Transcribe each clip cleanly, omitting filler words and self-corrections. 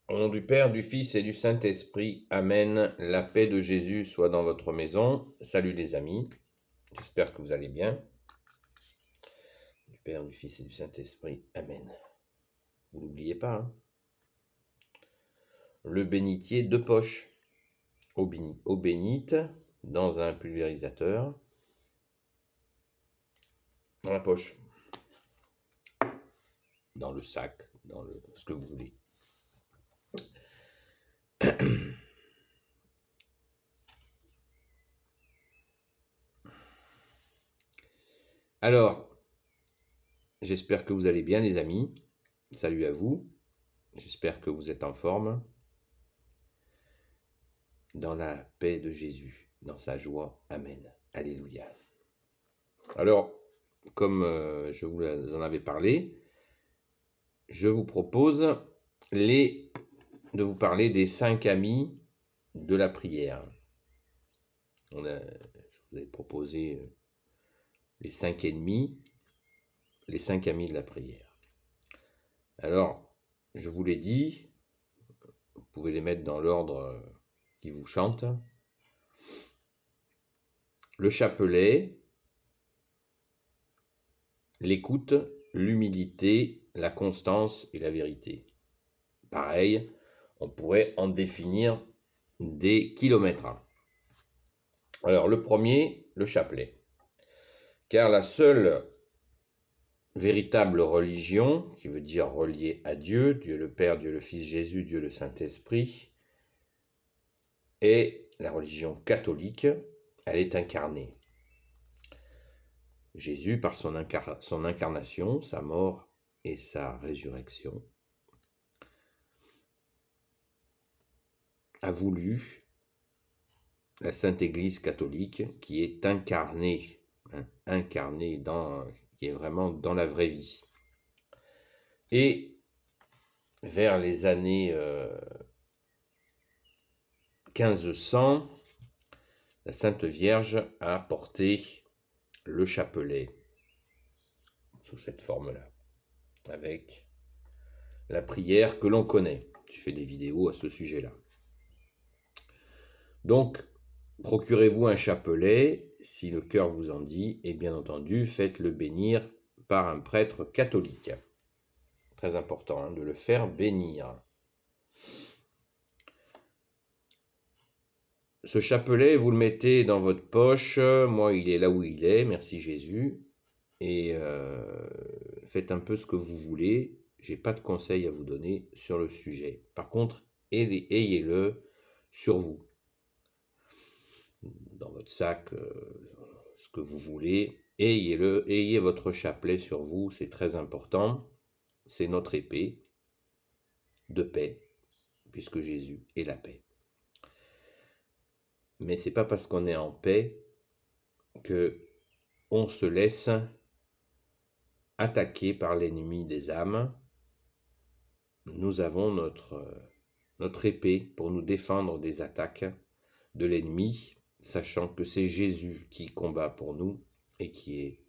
Au nom du Père, du Fils et du Saint-Esprit, Amen. La paix de Jésus soit dans votre maison. Salut les amis, j'espère que vous allez bien. Du Père, du Fils et du Saint-Esprit, Amen. Vous n'oubliez pas, hein. Le bénitier de poche. Eau bénite dans un pulvérisateur. Dans la poche. Dans le sac, ce que vous voulez. Alors, j'espère que vous allez bien les amis. Salut à vous. J'espère que vous êtes en forme. Dans la paix de Jésus, dans sa joie. Amen. Alléluia. Alors, comme je vous en avais parlé, je vous propose de vous parler des 5 amis de la prière. Je vous ai proposé les 5 ennemis, les 5 amis de la prière. Alors, je vous l'ai dit, vous pouvez les mettre dans l'ordre qui vous chante. Le chapelet, l'écoute, l'humilité, la constance et la vérité. Pareil, on pourrait en définir des kilomètres. Alors le premier, le chapelet. Car la seule véritable religion, qui veut dire reliée à Dieu, Dieu le Père, Dieu le Fils, Jésus, Dieu le Saint-Esprit, est la religion catholique. Elle est incarnée. Jésus, par son incarnation, sa mort et sa résurrection, a voulu la Sainte Église catholique qui est incarnée, qui est vraiment dans la vraie vie. Et vers les années 1500, la Sainte Vierge a porté le chapelet sous cette forme-là, avec la prière que l'on connaît. Je fais des vidéos à ce sujet-là. Donc, procurez-vous un chapelet, si le cœur vous en dit, et bien entendu, faites-le bénir par un prêtre catholique. Très important de le faire bénir. Ce chapelet, vous le mettez dans votre poche. Moi, il est là où il est, merci Jésus. Et faites un peu ce que vous voulez. Je n'ai pas de conseils à vous donner sur le sujet. Par contre, ayez-le sur vous. Dans votre sac, ce que vous voulez. Ayez votre chapelet sur vous, c'est très important. C'est notre épée de paix, puisque Jésus est la paix. Mais c'est pas parce qu'on est en paix que on se laisse attaquer par l'ennemi des âmes. Nous avons notre épée pour nous défendre des attaques de l'ennemi, sachant que c'est Jésus qui combat pour nous et qui est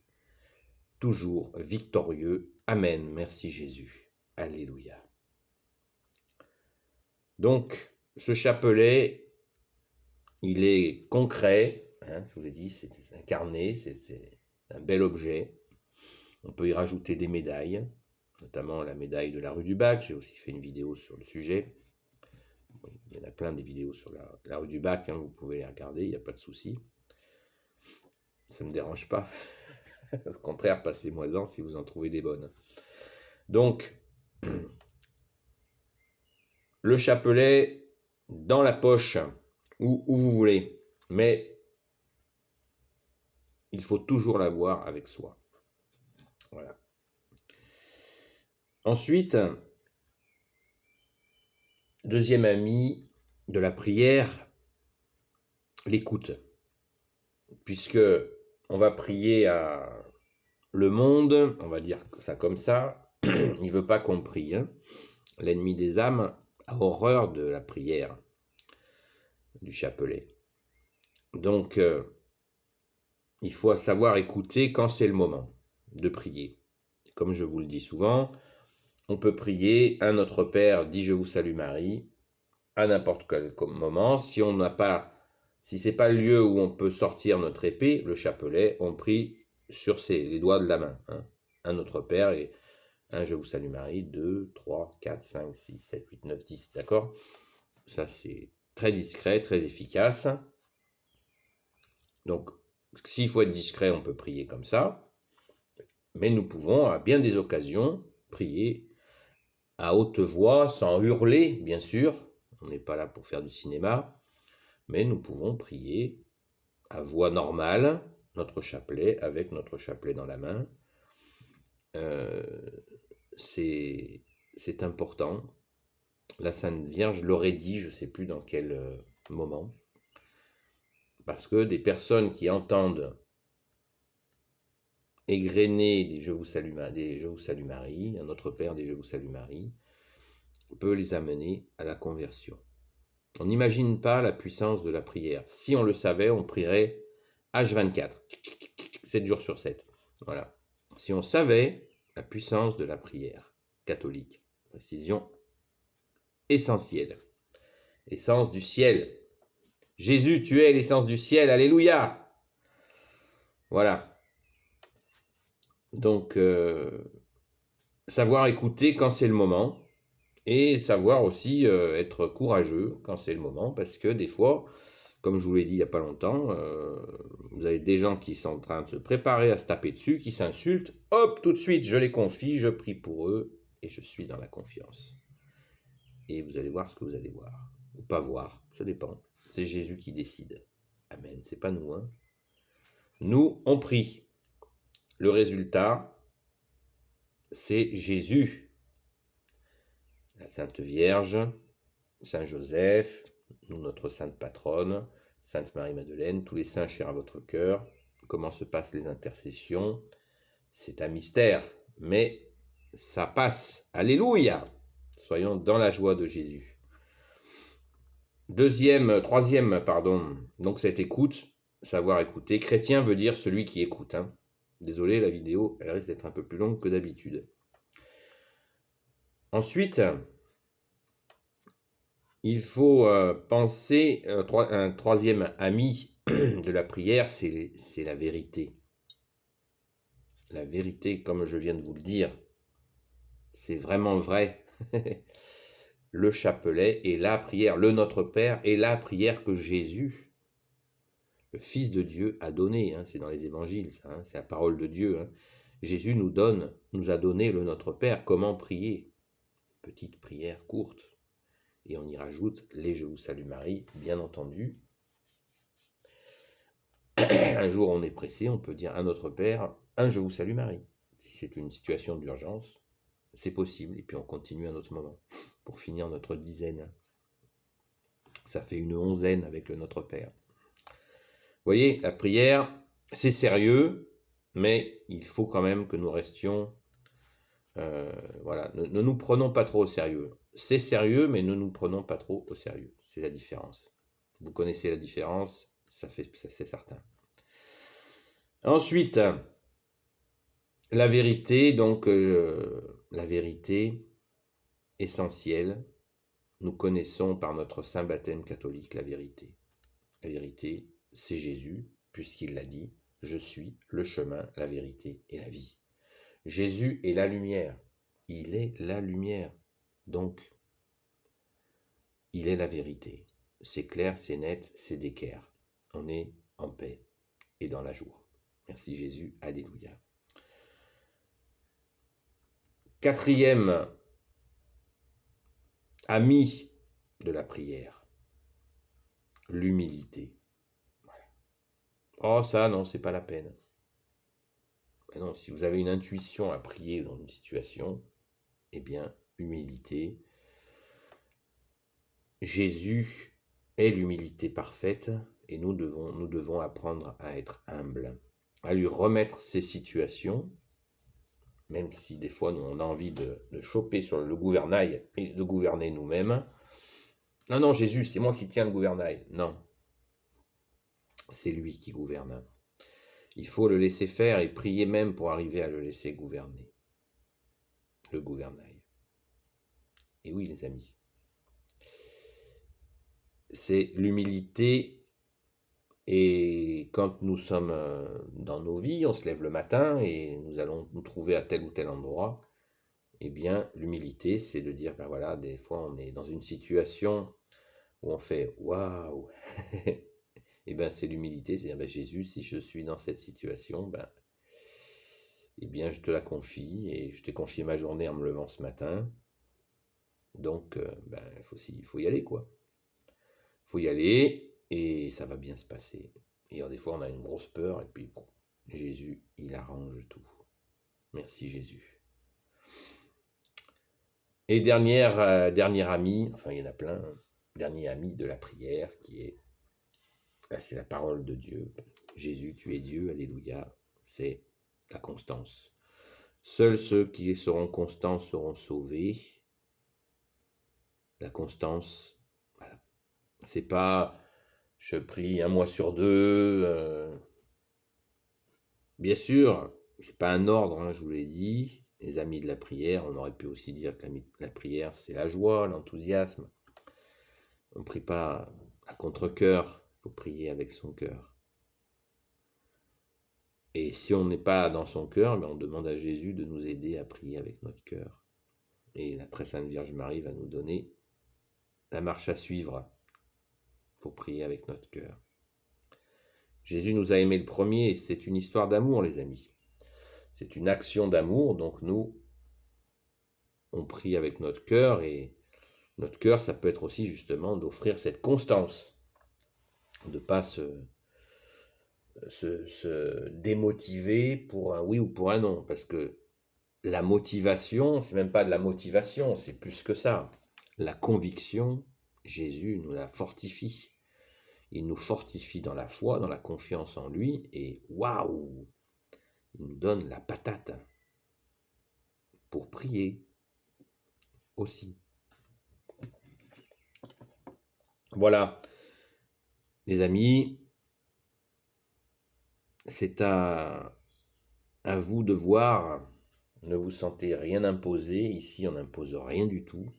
toujours victorieux. Amen. Merci Jésus. Alléluia. Donc, ce chapelet, il est concret, je vous ai dit, c'est incarné, c'est un bel objet. On peut y rajouter des médailles, notamment la médaille de la rue du Bac. J'ai aussi fait une vidéo sur le sujet. Il y en a plein des vidéos sur la rue du Bac, vous pouvez les regarder, il n'y a pas de souci. Ça ne me dérange pas. Au contraire, passez-moi-en si vous en trouvez des bonnes. Donc, le chapelet dans la poche, où vous voulez, mais il faut toujours l'avoir avec soi. Voilà. Ensuite, deuxième ami de la prière, l'écoute. Puisque on va prier à le monde, on va dire ça comme ça, il ne veut pas qu'on prie. L'ennemi des âmes a horreur de la prière, du chapelet. Donc, il faut savoir écouter quand c'est le moment de prier. Comme je vous le dis souvent, on peut prier un Notre Père, dit je vous salue Marie, à n'importe quel moment. Si c'est pas le lieu où on peut sortir notre épée, le chapelet, on prie sur les doigts de la main. Hein. Un Notre Père et un Je vous salue Marie, 2, 3, 4, 5, 6, 7, 8, 9, 10, d'accord? Ça, c'est très discret, très efficace. Donc, s'il faut être discret, on peut prier comme ça. Mais nous pouvons, à bien des occasions, prier à haute voix, sans hurler, bien sûr. On n'est pas là pour faire du cinéma. Mais nous pouvons prier à voix normale, notre chapelet, avec notre chapelet dans la main. C'est important. La Sainte Vierge l'aurait dit, je ne sais plus dans quel moment, parce que des personnes qui entendent égrener des Je vous salue Marie, un Notre Père des Je vous salue Marie, peut les amener à la conversion. On n'imagine pas la puissance de la prière. Si on le savait, on prierait H24, 7 jours sur 7. Voilà. Si on savait la puissance de la prière catholique, précision essentielle. Essence du ciel. Jésus, tu es l'essence du ciel. Alléluia. Voilà. Donc, savoir écouter quand c'est le moment et savoir aussi être courageux quand c'est le moment, parce que des fois, comme je vous l'ai dit il n'y a pas longtemps, vous avez des gens qui sont en train de se préparer à se taper dessus, qui s'insultent, hop, tout de suite, je les confie, je prie pour eux, et je suis dans la confiance. Et vous allez voir ce que vous allez voir, ou pas voir, ça dépend. C'est Jésus qui décide. Amen, c'est pas nous, hein. Nous, on prie. Le résultat, c'est Jésus. La Sainte Vierge, Saint Joseph, nous, notre Sainte Patronne, Sainte Marie-Madeleine, tous les saints chers à votre cœur. Comment se passent les intercessions? C'est un mystère, mais ça passe. Alléluia! Soyons dans la joie de Jésus. Troisième, donc cette écoute, savoir écouter. Chrétien veut dire celui qui écoute. Hein. Désolé, la vidéo, elle risque d'être un peu plus longue que d'habitude. Ensuite, il faut penser, un troisième ami de la prière, c'est la vérité. La vérité, comme je viens de vous le dire, c'est vraiment vrai. Le chapelet est la prière, le Notre Père est la prière que Jésus, le Fils de Dieu, a donnée. Hein, c'est dans les évangiles, ça, hein, c'est la parole de Dieu. Hein. Jésus nous a donné le Notre Père, comment prier. Petite prière courte. Et on y rajoute les Je vous salue Marie, bien entendu. Un jour on est pressé, on peut dire à Notre Père, un Je vous salue Marie. Si c'est une situation d'urgence, c'est possible. Et puis on continue à un autre moment pour finir notre dizaine. Ça fait une onzaine avec le Notre Père. Vous voyez, la prière, c'est sérieux, mais il faut quand même que nous restions... voilà, ne nous prenons pas trop au sérieux. C'est sérieux, mais ne nous prenons pas trop au sérieux. C'est la différence. Vous connaissez la différence, c'est certain. Ensuite, la vérité, donc la vérité essentielle, nous connaissons par notre saint baptême catholique la vérité. La vérité, c'est Jésus, puisqu'il l'a dit, je suis le chemin, la vérité et la vie. Jésus est la lumière, il est la lumière, donc il est la vérité. C'est clair, c'est net, c'est d'équerre. On est en paix et dans la joie. Merci Jésus, alléluia. Quatrième ami de la prière, l'humilité. Voilà. Oh ça, non, c'est pas la peine. Mais non, si vous avez une intuition à prier dans une situation, eh bien, humilité. Jésus est l'humilité parfaite et nous devons apprendre à être humbles, à lui remettre ses situations, même si des fois nous on a envie de choper sur le gouvernail et de gouverner nous-mêmes. Non, non, Jésus, c'est moi qui tiens le gouvernail. Non, c'est lui qui gouverne. Il faut le laisser faire et prier même pour arriver à le laisser gouverner. Le gouvernail. Et oui, les amis, c'est l'humilité. Et quand nous sommes dans nos vies, on se lève le matin et nous allons nous trouver à tel ou tel endroit, eh bien, l'humilité, c'est de dire, ben voilà, des fois, on est dans une situation où on fait « waouh !» Et ben, c'est l'humilité, c'est dire, ben, Jésus, si je suis dans cette situation, ben, eh bien, je te la confie et je t'ai confié ma journée en me levant ce matin. Donc, ben, il faut y aller, quoi. Il faut y aller et ça va bien se passer. Et des fois, on a une grosse peur et puis Jésus, il arrange tout. Merci Jésus. Et dernier ami, enfin il y en a plein, dernier ami de la prière qui est, c'est la parole de Dieu. Jésus, tu es Dieu, alléluia, c'est la constance. Seuls ceux qui seront constants seront sauvés. La constance, voilà. C'est pas je prie un mois sur deux. Bien sûr, c'est pas un ordre, hein, je vous l'ai dit. Les amis de la prière, on aurait pu aussi dire que la prière, c'est la joie, l'enthousiasme. On ne prie pas à contre-cœur, il faut prier avec son cœur. Et si on n'est pas dans son cœur, on demande à Jésus de nous aider à prier avec notre cœur. Et la très sainte Vierge Marie va nous donner la marche à suivre pour prier avec notre cœur. Jésus nous a aimés le premier, et c'est une histoire d'amour, les amis. C'est une action d'amour, donc nous, on prie avec notre cœur, et notre cœur, ça peut être aussi justement d'offrir cette constance, de ne pas se démotiver pour un oui ou pour un non, parce que la motivation, c'est même pas de la motivation, c'est plus que ça. La conviction, Jésus nous la fortifie. Il nous fortifie dans la foi, dans la confiance en lui, et waouh, il nous donne la patate pour prier aussi. Voilà, les amis, c'est à vous de voir. Ne vous sentez rien imposer. Ici, on n'impose rien du tout.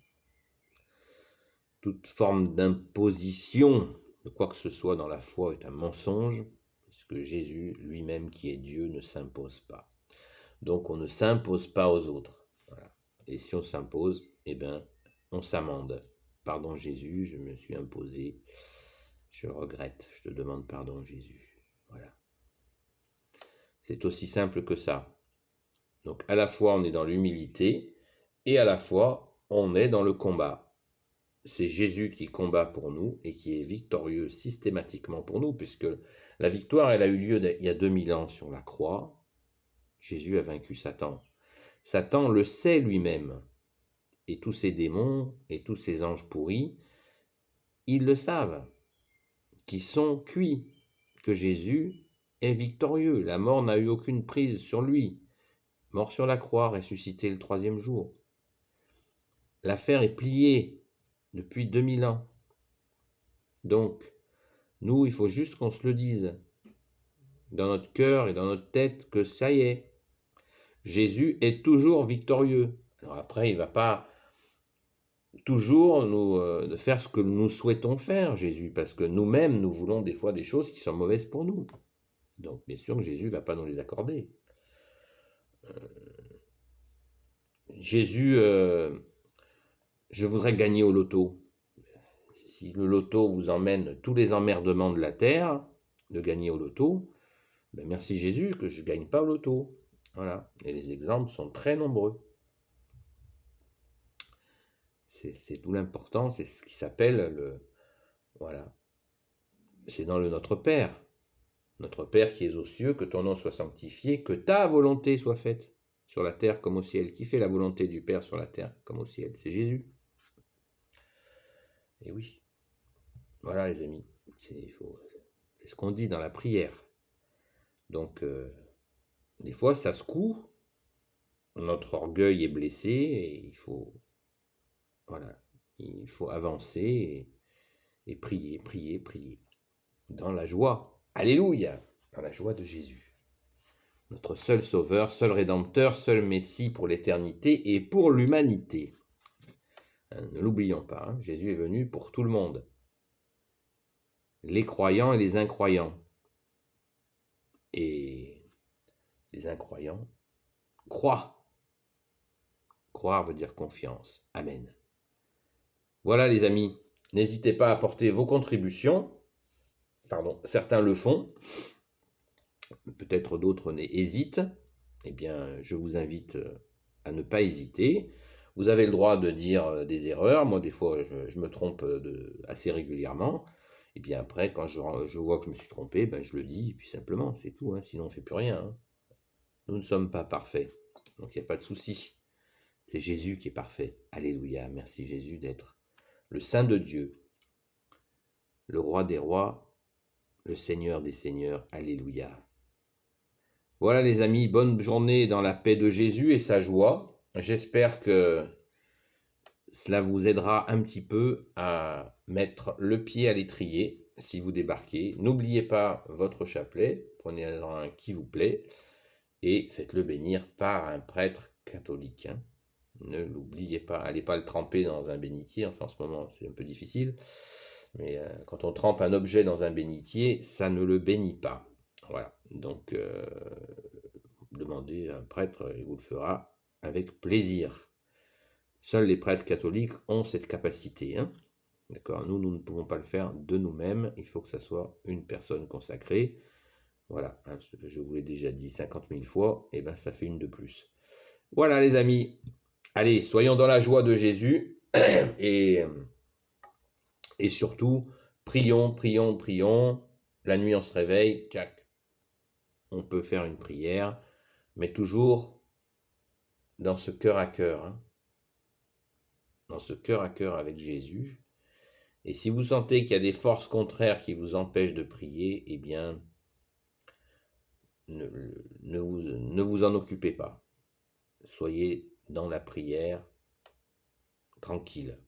Toute forme d'imposition de quoi que ce soit dans la foi est un mensonge, puisque Jésus lui-même, qui est Dieu, ne s'impose pas. Donc, on ne s'impose pas aux autres. Voilà. Et si on s'impose, eh bien, on s'amende. Pardon Jésus, je me suis imposé. Je regrette. Je te demande pardon Jésus. Voilà. C'est aussi simple que ça. Donc à la fois on est dans l'humilité et à la fois on est dans le combat. C'est Jésus qui combat pour nous et qui est victorieux systématiquement pour nous, puisque la victoire elle a eu lieu il y a 2000 ans sur la croix. Jésus a vaincu Satan. Satan le sait lui-même. Et tous ces démons et tous ces anges pourris, ils le savent, qui sont cuits, que Jésus est victorieux. La mort n'a eu aucune prise sur lui. Mort sur la croix, ressuscité le 3e jour. L'affaire est pliée depuis 2000 ans. Donc, nous, il faut juste qu'on se le dise dans notre cœur et dans notre tête que ça y est, Jésus est toujours victorieux. Alors après, il ne va pas toujours nous faire ce que nous souhaitons faire, Jésus, parce que nous-mêmes, nous voulons des fois des choses qui sont mauvaises pour nous. Donc, bien sûr que Jésus ne va pas nous les accorder. Jésus, je voudrais gagner au loto. Si le loto vous emmène tous les emmerdements de la terre, de gagner au loto, ben merci Jésus que je ne gagne pas au loto. Voilà. Et les exemples sont très nombreux. C'est tout l'important, c'est ce qui s'appelle le... Voilà. C'est dans le Notre Père. Notre Père qui es aux cieux, que ton nom soit sanctifié, que ta volonté soit faite sur la terre comme au ciel. Qui fait la volonté du Père sur la terre comme au ciel? C'est Jésus. Et oui. Voilà les amis. C'est ce qu'on dit dans la prière. Donc, des fois, ça secoue. Notre orgueil est blessé et il faut avancer et prier, prier, prier. Dans la joie. Alléluia. Dans la joie de Jésus. Notre seul sauveur, seul rédempteur, seul Messie pour l'éternité et pour l'humanité. Hein, ne l'oublions pas, hein, Jésus est venu pour tout le monde. Les croyants et les incroyants. Et les incroyants croient. Croire veut dire confiance. Amen. Voilà les amis, n'hésitez pas à apporter vos contributions. Pardon, certains le font, peut-être d'autres hésitent. Eh bien, je vous invite à ne pas hésiter. Vous avez le droit de dire des erreurs. Moi, des fois, je me trompe assez régulièrement. Et bien après, quand je vois que je me suis trompé, ben, je le dis, et puis simplement, c'est tout. Hein. Sinon, on ne fait plus rien. Hein. Nous ne sommes pas parfaits, donc il n'y a pas de souci. C'est Jésus qui est parfait. Alléluia, merci Jésus d'être le Saint de Dieu, le Roi des rois, le Seigneur des seigneurs. Alléluia. Voilà les amis, bonne journée dans la paix de Jésus et sa joie. J'espère que cela vous aidera un petit peu à mettre le pied à l'étrier si vous débarquez. N'oubliez pas votre chapelet, prenez-en un qui vous plaît et faites-le bénir par un prêtre catholique. Hein. Ne l'oubliez pas, allez pas le tremper dans un bénitier, enfin en ce moment c'est un peu difficile, mais quand on trempe un objet dans un bénitier, ça ne le bénit pas. Voilà, donc demandez à un prêtre, il vous le fera avec plaisir. Seuls les prêtres catholiques ont cette capacité. Hein. D'accord, nous ne pouvons pas le faire de nous-mêmes, il faut que ça soit une personne consacrée. Voilà, hein, je vous l'ai déjà dit 50 000 fois, et bien ça fait une de plus. Voilà les amis, allez, soyons dans la joie de Jésus, et surtout, prions, prions, prions. La nuit on se réveille, tchac, on peut faire une prière, mais toujours dans ce cœur à cœur, hein, dans ce cœur à cœur avec Jésus. Et si vous sentez qu'il y a des forces contraires qui vous empêchent de prier, eh bien, ne vous en occupez pas. Soyez dans la prière, tranquille.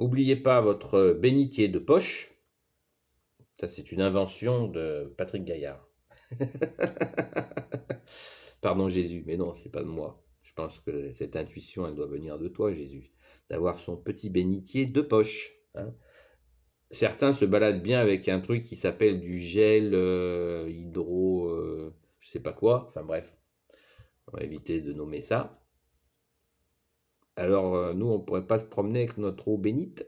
N'oubliez pas votre bénitier de poche. Ça, c'est une invention de Patrick Gaillard. Pardon Jésus, mais non, c'est pas de moi. Je pense que cette intuition, elle doit venir de toi, Jésus, d'avoir son petit bénitier de poche. Hein. Certains se baladent bien avec un truc qui s'appelle du gel je sais pas quoi. Enfin bref, on va éviter de nommer ça. Alors nous, on ne pourrait pas se promener avec notre eau bénite,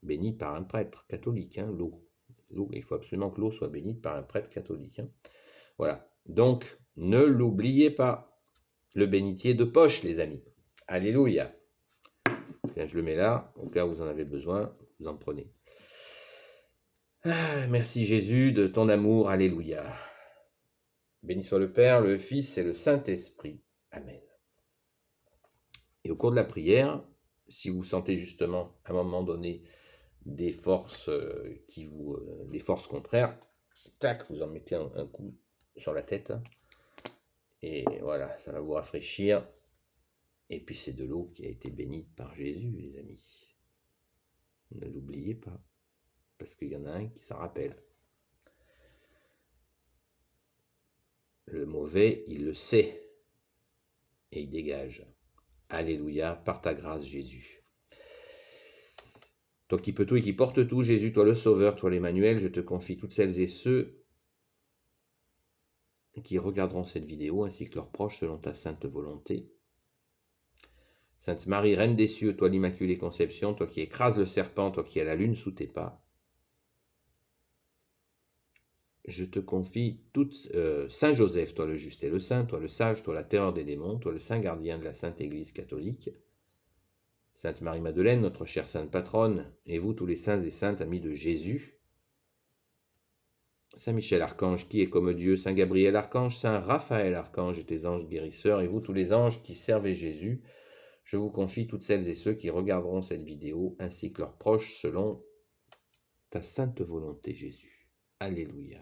bénite par un prêtre catholique, hein, l'eau. Il faut absolument que l'eau soit bénite par un prêtre catholique. Hein. Voilà. Donc, ne l'oubliez pas. Le bénitier de poche, les amis. Alléluia. Bien, je le mets là, au cas où vous en avez besoin, vous en prenez. Ah, merci Jésus de ton amour. Alléluia. Béni soit le Père, le Fils et le Saint-Esprit. Amen. Et au cours de la prière, si vous sentez justement à un moment donné des forces des forces contraires, tac, vous en mettez un coup sur la tête. Et voilà, ça va vous rafraîchir. Et puis c'est de l'eau qui a été bénite par Jésus, les amis. Ne l'oubliez pas, parce qu'il y en a un qui s'en rappelle. Le mauvais, il le sait, et il dégage. Alléluia, par ta grâce, Jésus. Toi qui peux tout et qui porte tout, Jésus, toi le Sauveur, toi l'Emmanuel, je te confie toutes celles et ceux qui regarderont cette vidéo, ainsi que leurs proches, selon ta sainte volonté. Sainte Marie, Reine des cieux, toi l'Immaculée Conception, toi qui écrases le serpent, toi qui as la lune sous tes pas, je te confie Saint Joseph, toi le juste et le saint, toi le sage, toi la terreur des démons, toi le saint gardien de la Sainte Église catholique, Sainte Marie-Madeleine, notre chère sainte patronne, et vous tous les saints et saintes amis de Jésus, Saint Michel Archange qui est comme Dieu, Saint Gabriel Archange, Saint Raphaël Archange et tes anges guérisseurs, et vous tous les anges qui servez Jésus, je vous confie toutes celles et ceux qui regarderont cette vidéo, ainsi que leurs proches, selon ta sainte volonté, Jésus. Alléluia.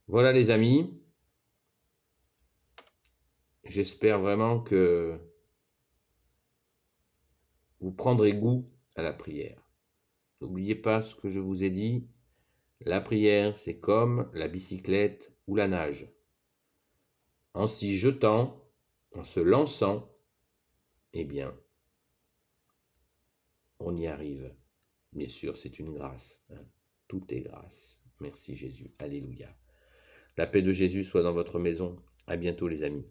Voilà les amis, j'espère vraiment que vous prendrez goût à la prière. N'oubliez pas ce que je vous ai dit, la prière c'est comme la bicyclette ou la nage. En s'y jetant, en se lançant, eh bien, on y arrive. Bien sûr, c'est une grâce, hein. Tout est grâce. Merci Jésus. Alléluia. La paix de Jésus soit dans votre maison. À bientôt les amis.